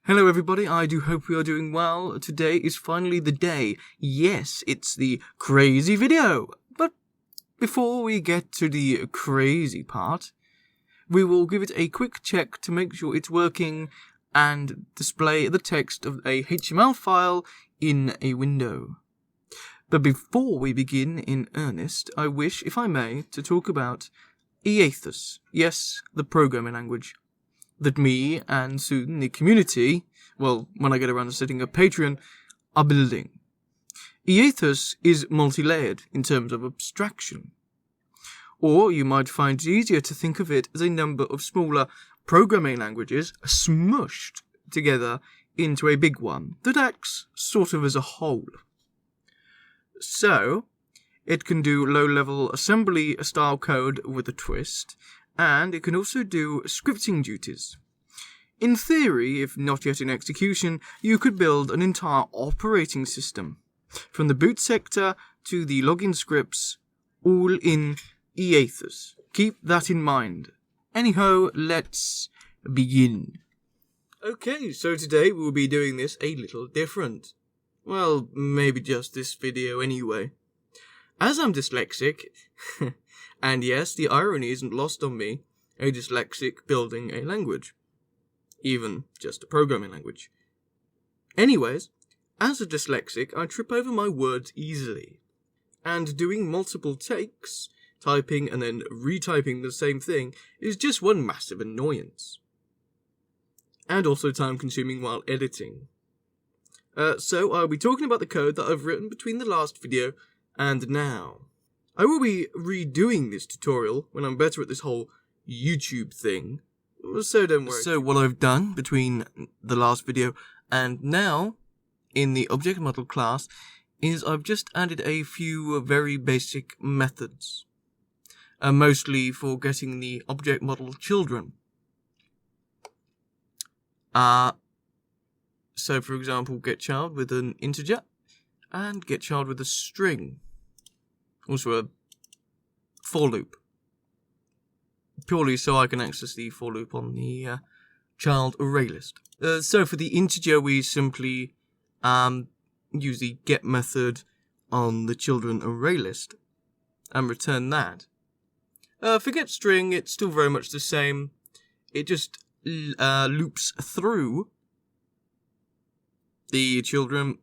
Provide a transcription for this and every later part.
Hello everybody, I do hope you are doing well. Today is finally the day. Yes, it's the crazy video. But before we get to the crazy part, we will give it a quick check to make sure it's working and display the text of a HTML file in a window. But before we begin in earnest, I wish, if I may, to talk about Iathus. Yes, the programming language that me and soon the community, well, when I get around to setting up Patreon, are building. Iathus is multi-layered in terms of abstraction. Or you might find it easier to think of it as a number of smaller programming languages smushed together into a big one that acts sort of as a whole. So, it can do low-level assembly style code with a twist, and it can also do scripting duties. In theory, if not yet in execution, you could build an entire operating system, from the boot sector to the login scripts, all in Iathus. Keep that in mind. Anyhow, let's begin. Okay, so today we'll be doing this a little different. Well, maybe just this video anyway. As I'm dyslexic, and yes, the irony isn't lost on me, a dyslexic building a language. Even just a programming language. Anyways, as a dyslexic, I trip over my words easily. And doing multiple takes, typing and then retyping the same thing, is just one massive annoyance. And also time consuming while editing. So I'll be talking about the code that I've written between the last video and now. I will be redoing this tutorial when I'm better at this whole YouTube thing, so don't worry. So what I've done between the last video and now, in the object model class, is I've just added a few very basic methods. Mostly for getting the object model children. So for example, getChild with an integer, and getChild with a string. Also a for loop. Purely so I can access the for loop on the child array list. So for the integer, we simply use the get method on the children array list and return that. For getString, it's still very much the same. It just loops through the children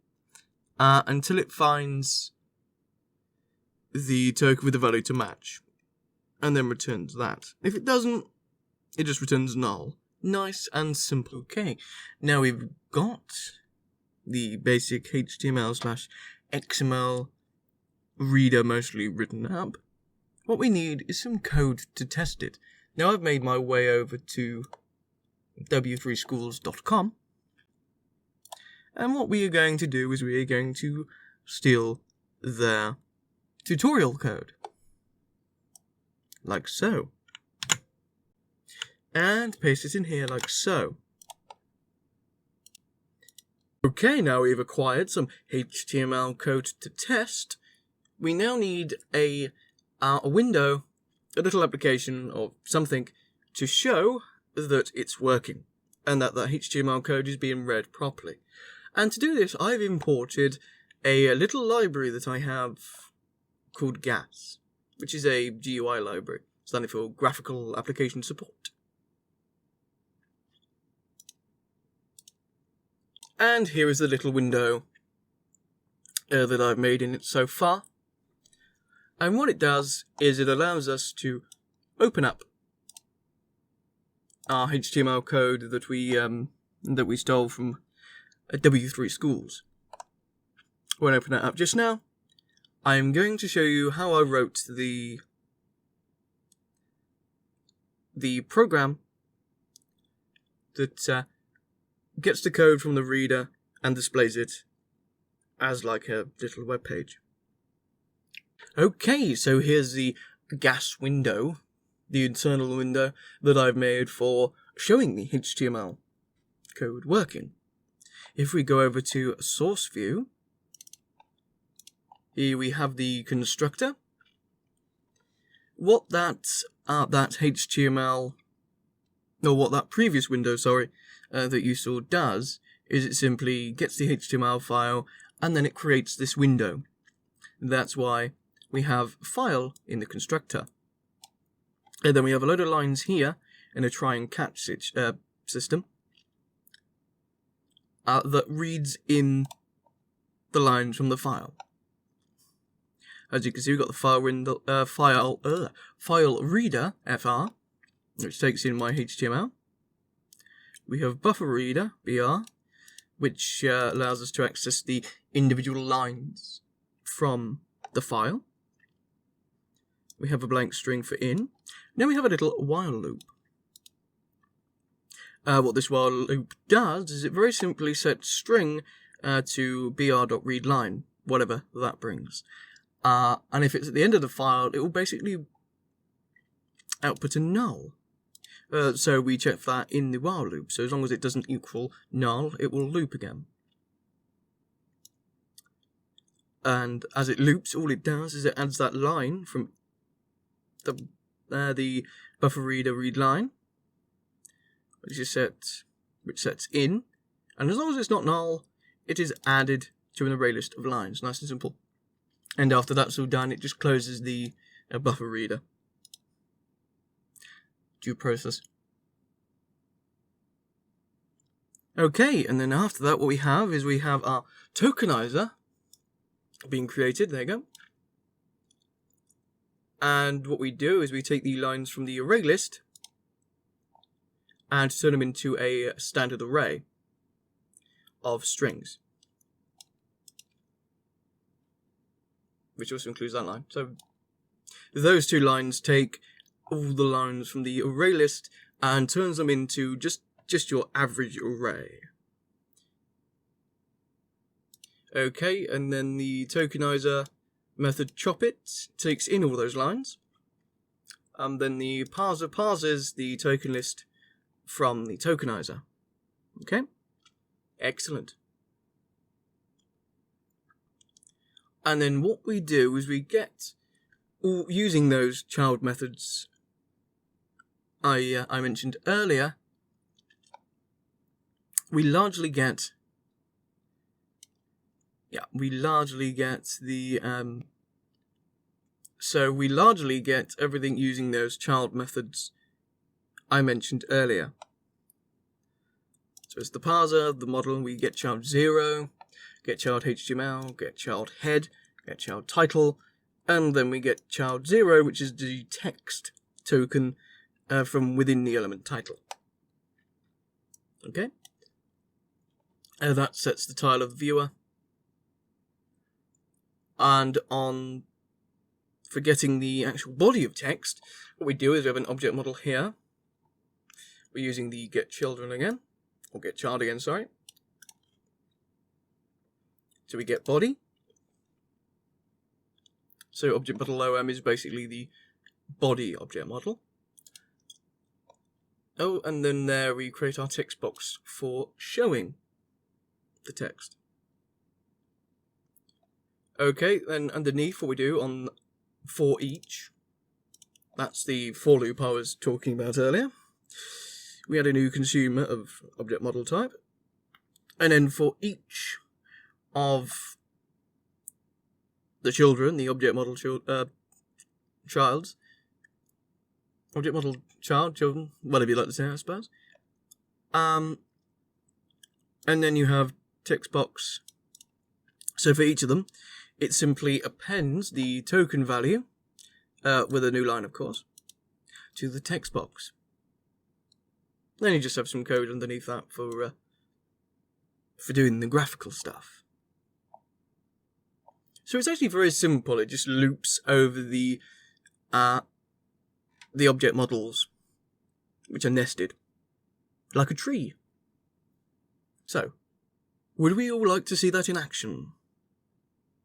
until it finds the token with the value to match, and then returns that. If it doesn't, it just returns null. Nice and simple. Okay, now we've got the basic HTML/XML reader mostly written up. What we need is some code to test it. Now I've made my way over to w3schools.com, and what we are going to do is we are going to steal their tutorial code. Like so. And paste it in here like so. Okay, now we've acquired some HTML code to test. We now need a window, a little application or something to show that it's working and that the HTML code is being read properly. And to do this, I've imported a little library that I have called GAS, which is a GUI library, standing for Graphical Application Support. And here is the little window that I've made in it so far. And what it does is it allows us to open up our HTML code that we stole from W3 Schools. I won't open it up just now. I'm going to show you how I wrote the program that gets the code from the reader and displays it as like a little web page. Okay, so here's the GAS window, the internal window that I've made for showing the HTML code working. If we go over to source view, here we have the constructor. What that HTML or what that previous window, that you saw does, is it simply gets the HTML file and then it creates this window. That's why we have file in the constructor. And then we have a load of lines here in a try and catch system that reads in the lines from the file. As you can see, we've got the file reader fr, which takes in my HTML. We have buffer reader br, which allows us to access the individual lines from the file. We have a blank string for in. Then we have a little while loop. What this while loop does is it very simply sets string to br.readLine, whatever that brings. And if it's at the end of the file, it will basically output a null. So we check that in the while loop. So as long as it doesn't equal null, it will loop again. And as it loops, all it does is it adds that line from the buffer reader read line, which sets in, and as long as it's not null, it is added to an array list of lines. Nice and simple. And after that's all done, it just closes the buffer reader. Due process. Okay, and then after that, what we have is we have our tokenizer being created. There you go. And what we do is we take the lines from the array list and turn them into a standard array of strings, which also includes that line. So those two lines take all the lines from the array list and turns them into just your average array. Okay, and then the tokenizer method chop it takes in all those lines. Then the parser parses the token list from the tokenizer. Okay, excellent. And then what we do is we get, using those child methods I mentioned earlier, we largely get everything using those child methods I mentioned earlier. So it's the parser, the model, we get child 0, get child HTML, get child head, get child title, and then we get child 0, which is the text token from within the element title. Okay? That sets the tile of the viewer. And for getting the actual body of text, what we do is we have an object model here. We're using the getChildren again, or getChild again, sorry. So we get body. So object model OM is basically the body object model. Oh, and then there we create our text box for showing the text. Okay, then underneath what we do on for each, that's the for loop I was talking about earlier. We add a new consumer of object model type, and then for each of the children, the object model children, whatever you like to say, I suppose. And then you have text box. So for each of them, it simply appends the token value, with a new line, of course, to the text box. Then you just have some code underneath that for doing the graphical stuff. So it's actually very simple. It just loops over the object models, which are nested, like a tree. So, would we all like to see that in action?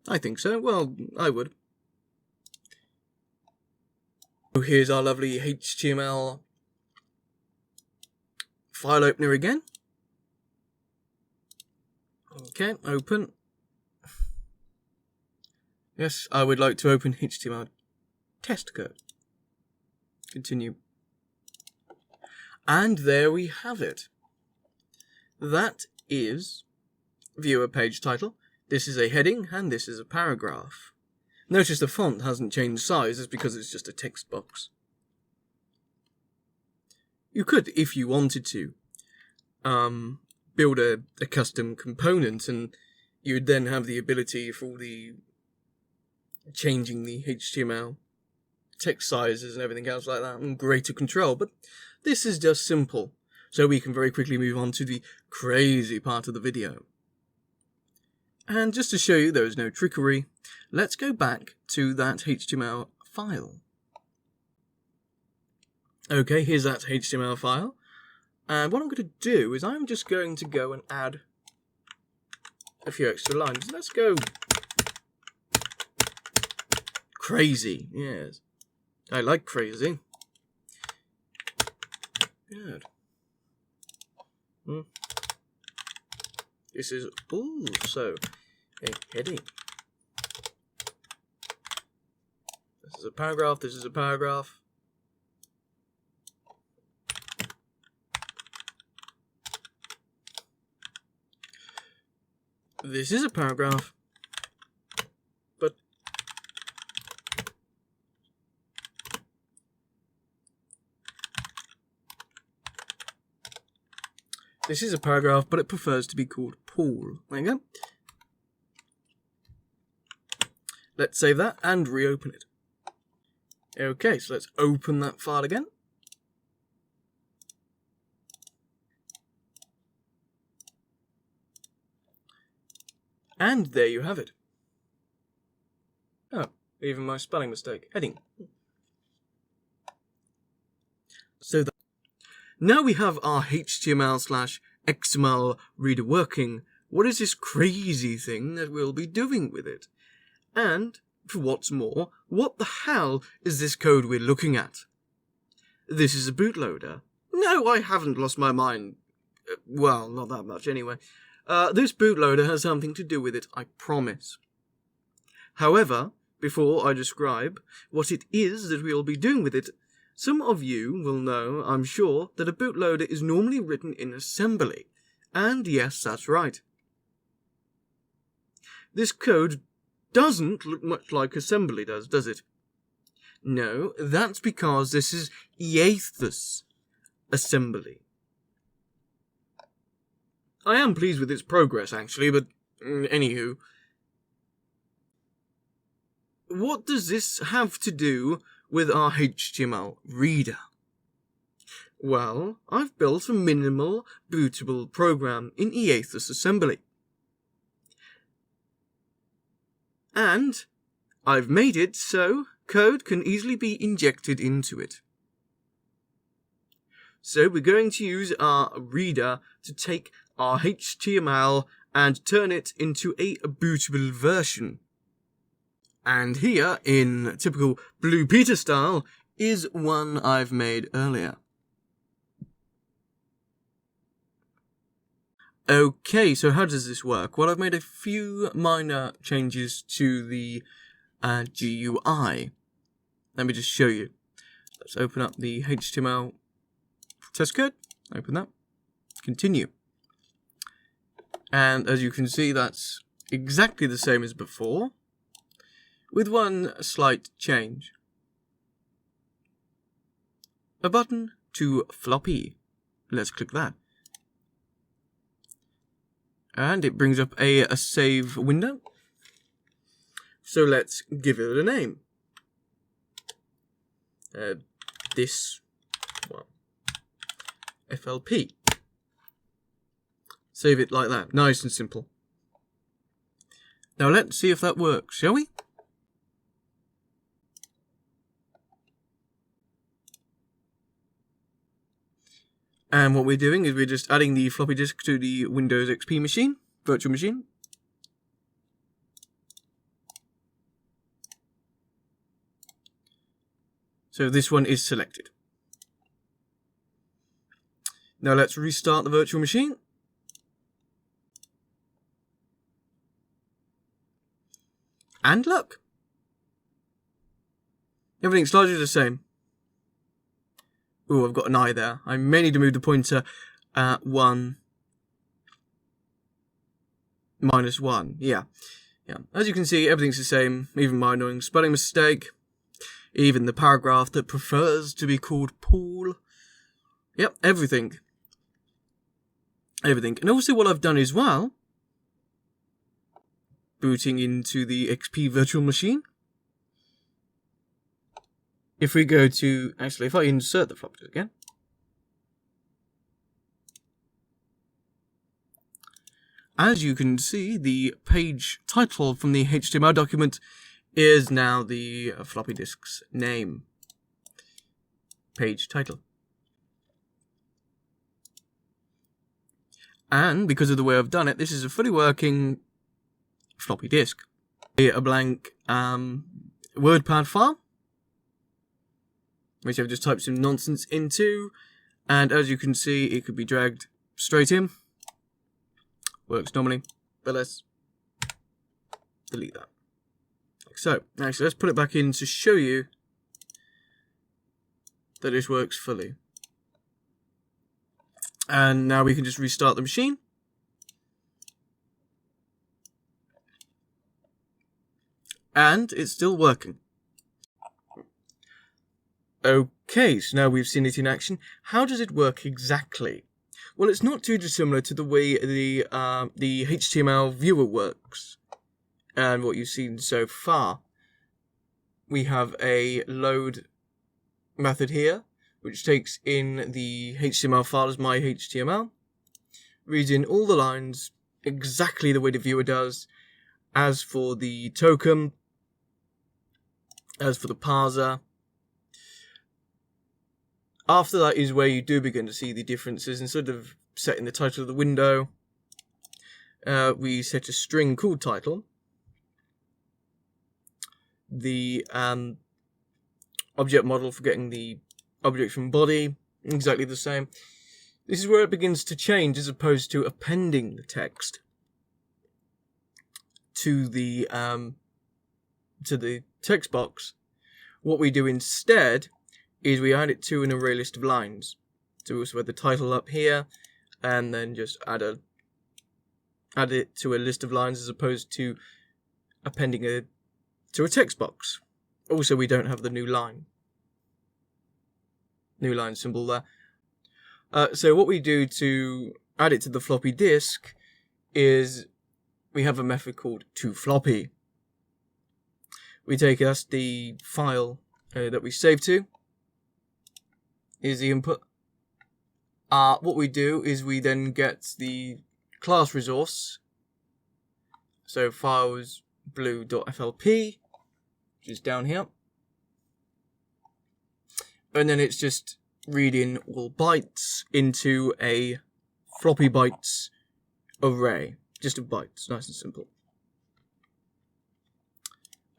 I think so. Well, I would. So here's our lovely HTML file opener again. Okay, open. Yes, I would like to open HTML test code. Continue. And there we have it. That is viewer page title. This is a heading, and this is a paragraph. Notice the font hasn't changed size, it's because it's just a text box. You could, if you wanted to, build a custom component, and you would then have the ability for the changing the HTML text sizes and everything else like that, and greater control, but this is just simple, so we can very quickly move on to the crazy part of the video. And just to show you there is no trickery, let's go back to that HTML file. Okay, here's that HTML file, and what I'm going to do is I'm just going to go and add a few extra lines. Let's go crazy, yes. I like crazy. Good. This is also a heading. This is a paragraph, this is a paragraph. This is a paragraph. But this is a paragraph, but it prefers to be called Paul. There you go. Let's save that and reopen it. Okay, so let's open that file again. And there you have it. Oh, even my spelling mistake. Heading. So now we have our HTML/XML reader working. What is this crazy thing that we'll be doing with it? And, for what's more, what the hell is this code we're looking at? This is a bootloader. No, I haven't lost my mind. Well, not that much anyway. This bootloader has something to do with it, I promise. However, before I describe what it is that we'll be doing with it, some of you will know, I'm sure, that a bootloader is normally written in assembly. And yes, that's right. This code doesn't look much like assembly does it? No, that's because this is EATHUS assembly. I am pleased with its progress, actually, but anywho. What does this have to do with our HTML reader? Well, I've built a minimal bootable program in EATHUS assembly. And I've made it so code can easily be injected into it. So we're going to use our reader to take our HTML and turn it into a bootable version. And here, in typical Blue Peter style, is one I've made earlier. Okay, so how does this work? Well, I've made a few minor changes to the GUI. Let me just show you. Let's open up the HTML test code. Open that. Continue. And as you can see, that's exactly the same as before, with one slight change. A button to floppy. Let's click that. And it brings up a save window. So let's give it a name. FLP. Save it like that. Nice and simple. Now let's see if that works, shall we? And what we're doing is we're just adding the floppy disk to the Windows XP machine, virtual machine. So this one is selected. Now let's restart the virtual machine. And look. Everything's largely the same. Oh, I've got an I there. I may need to move the pointer 1 minus 1. Yeah. As you can see, everything's the same, even my annoying spelling mistake. Even the paragraph that prefers to be called Paul. Yep, everything. And also what I've done as well, booting into the XP virtual machine. If we go to, actually, if I insert the floppy disk again. As you can see, the page title from the HTML document is now the floppy disk's name. Page title. And because of the way I've done it, this is a fully working floppy disk. A blank WordPad file, which I've just typed some nonsense into, and as you can see, it could be dragged straight in. Works normally, but let's delete that. Like so. Actually, let's put it back in to show you that this works fully. And now we can just restart the machine. And it's still working. Okay, so now we've seen it in action. How does it work exactly? Well, it's not too dissimilar to the way the HTML viewer works, and what you've seen so far. We have a load method here, which takes in the HTML file as my HTML, reads in all the lines exactly the way the viewer does. As for the token, as for the parser, after that is where you do begin to see the differences. Instead of setting the title of the window, we set a string called title. The object model for getting the object from body, exactly the same. This is where it begins to change, as opposed to appending the text to the text box. What we do instead is we add it to an array list of lines. So we'll add the title up here, and then just add it to a list of lines, as opposed to appending it to a text box. Also, we don't have the new line symbol there. So what we do to add it to the floppy disk is we have a method called toFloppy. We take the file that we save to, is the input. What we do is we then get the class resource, so files blue.flp, which is down here, and then it's just reading all bytes into a floppy bytes array, just of bytes, nice and simple.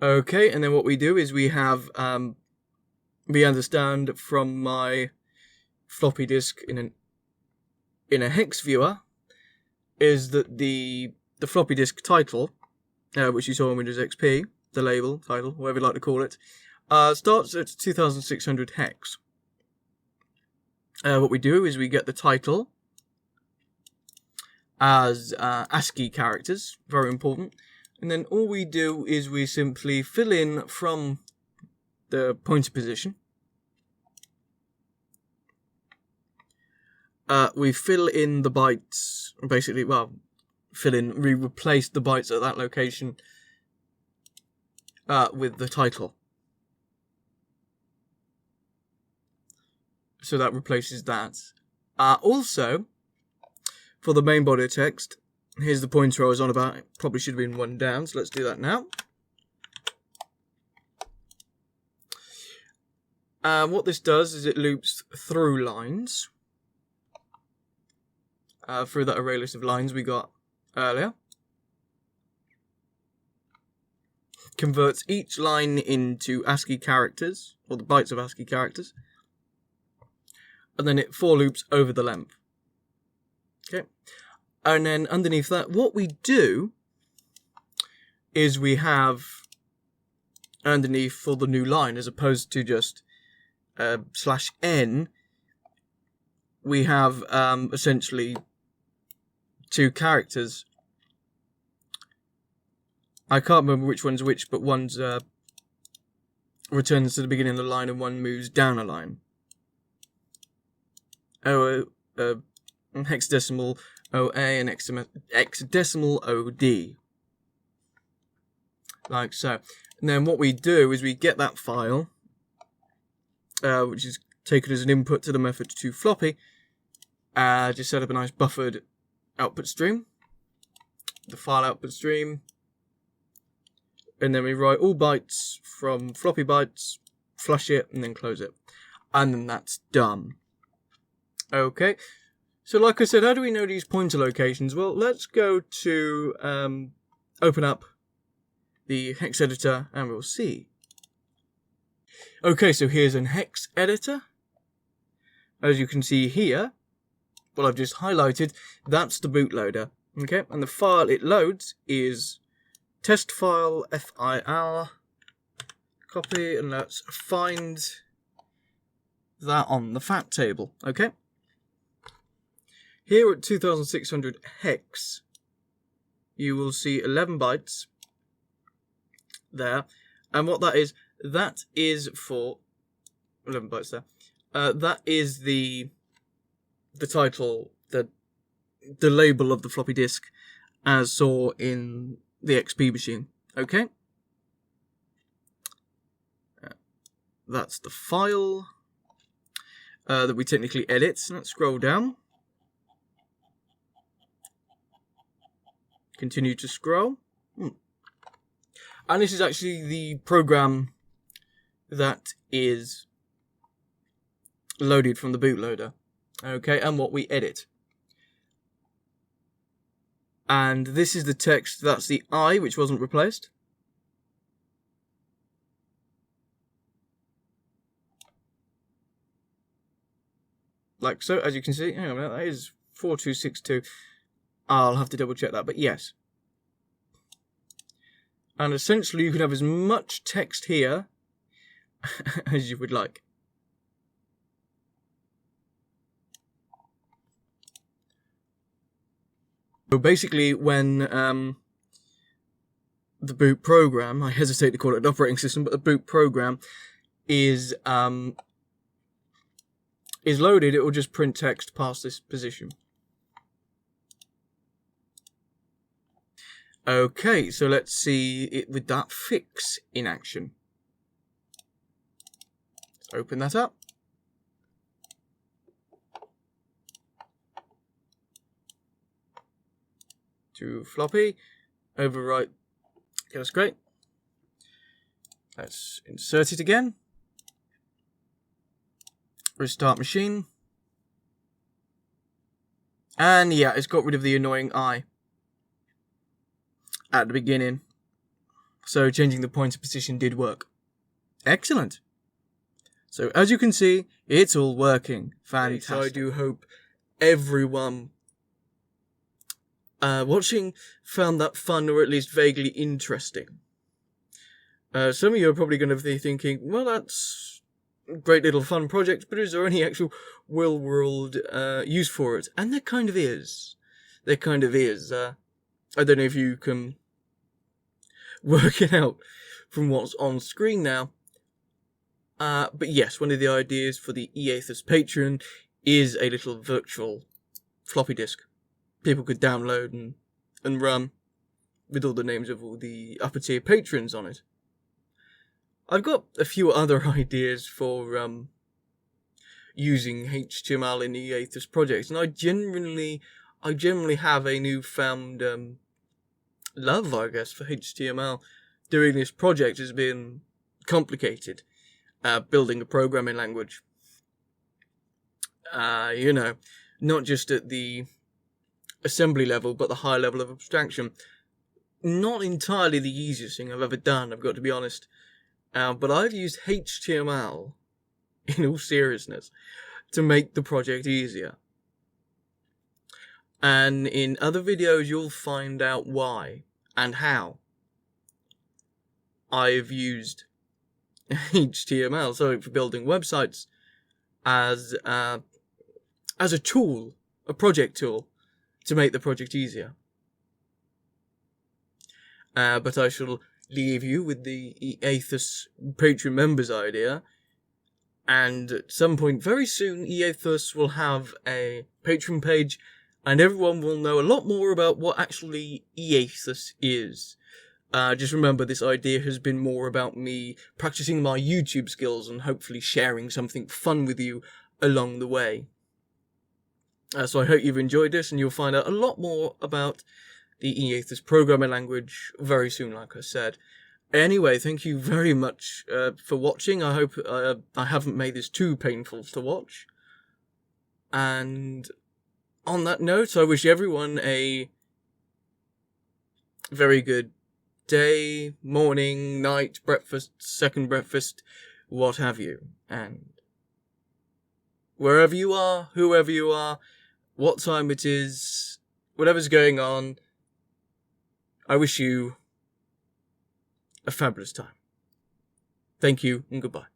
Okay, and then what we do is we have, we understand from my floppy disk in a hex viewer, is that the floppy disk title, which you saw in Windows XP, the label, title, whatever you like to call it, starts at 2600 hex. What we do is we get the title as ASCII characters, very important, and then all we do is we simply fill in from the pointer position. We fill in the bytes, basically, well, we replace the bytes at that location with the title. So that replaces that. Also, for the main body of text, here's the pointer I was on about. It probably should have been one down, so let's do that now. What this does is it loops through lines. Through that array list of lines we got earlier. Converts each line into ASCII characters, or the bytes of ASCII characters. And then it for loops over the length. Okay. And then underneath that, what we do is we have underneath for the new line, as opposed to just /n, we have essentially two characters. I can't remember which one's which, but one's returns to the beginning of the line and one moves down a line. Hexadecimal OA and hexadecimal OD. Like so. And then what we do is we get that file, which is taken as an input to the method to floppy, just set up a nice buffered output stream, the file output stream, and then we write all bytes from floppy bytes, flush it, and then close it. And then that's done. Okay, so like I said, how do we know these pointer locations? Well, let's go to open up the hex editor and we'll see. Okay, so here's an hex editor. As you can see here, what I've just highlighted, that's the bootloader. Okay, and the file it loads is test file fil, copy, and let's find that on the fact table. Okay, here at 2600 hex, you will see 11 bytes there, and what that is for 11 bytes there. That is the title, the label of the floppy disk, as saw in the XP machine. Okay, that's the file that we technically edit. So let's scroll down. Continue to scroll. And this is actually the program that is loaded from the bootloader. Okay, and what we edit. And this is the text, that's the I, which wasn't replaced. Like so, as you can see, hang on a minute, that is 4262. I'll have to double check that, but yes. And essentially you can have as much text here as you would like. So basically when the boot program, I hesitate to call it an operating system, but the boot program is loaded, it will just print text past this position. Okay, so let's see it with that fix in action. Let's open that up. To floppy, overwrite, okay, that's great. Let's insert it again. Restart machine. And yeah, it's got rid of the annoying I at the beginning. So changing the pointer position did work. Excellent. So as you can see, it's all working. Fantastic. So I do hope everyone watching found that fun, or at least vaguely interesting. Some of you are probably going to be thinking, well, that's a great little fun project, but is there any actual real world use for it? And there kind of is. There kind of is. I don't know if you can work it out from what's on screen now. But yes, one of the ideas for the eAthos Patreon is a little virtual floppy disk people could download and run with all the names of all the upper tier patrons on it. I've got a few other ideas for using HTML in the eAthos project, and I generally have a newfound love, I guess, for HTML. Doing this project has been complicated. Building a programming language. You know, not just at the assembly level, but the high level of abstraction. Not entirely the easiest thing I've ever done, I've got to be honest. But I've used HTML, in all seriousness, to make the project easier. And in other videos you'll find out why and how I've used HTML, so for building websites, as as a tool, a project tool, to make the project easier. But I shall leave you with the Aethus Patreon members idea, and at some point very soon Aethus will have a Patreon page, and everyone will know a lot more about what actually Aethus is. Just remember, this idea has been more about me practicing my YouTube skills and hopefully sharing something fun with you along the way. So I hope you've enjoyed this, and you'll find out a lot more about the Aethus programming language very soon, like I said. Anyway, thank you very much for watching. I hope I haven't made this too painful to watch. And on that note, I wish everyone a very good day, morning, night, breakfast, second breakfast, what have you. And wherever you are, whoever you are, what time it is, whatever's going on, I wish you a fabulous time. Thank you and goodbye.